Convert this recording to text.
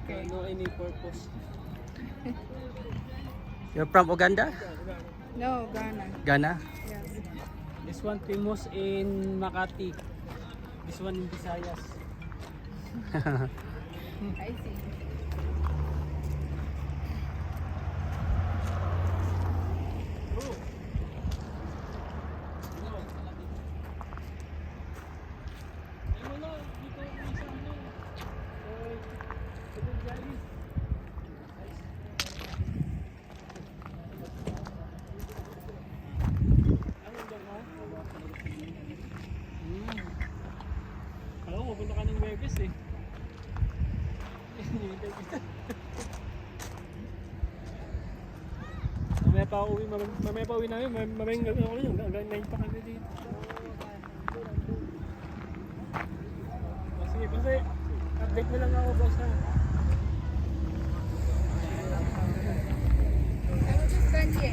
Okay. No any purpose. You're from Uganda? No, Ghana. Ghana? Yes. This one famous in Makati. This one in Visayas. I see. Alam mo, pupunta ka ng Webes eh. Mamaya pa uwi namin, mamayang gawin ako yun, hanggang 9 pa kami dito. Sige, basta update mo lang ako boss ha. I was just done here.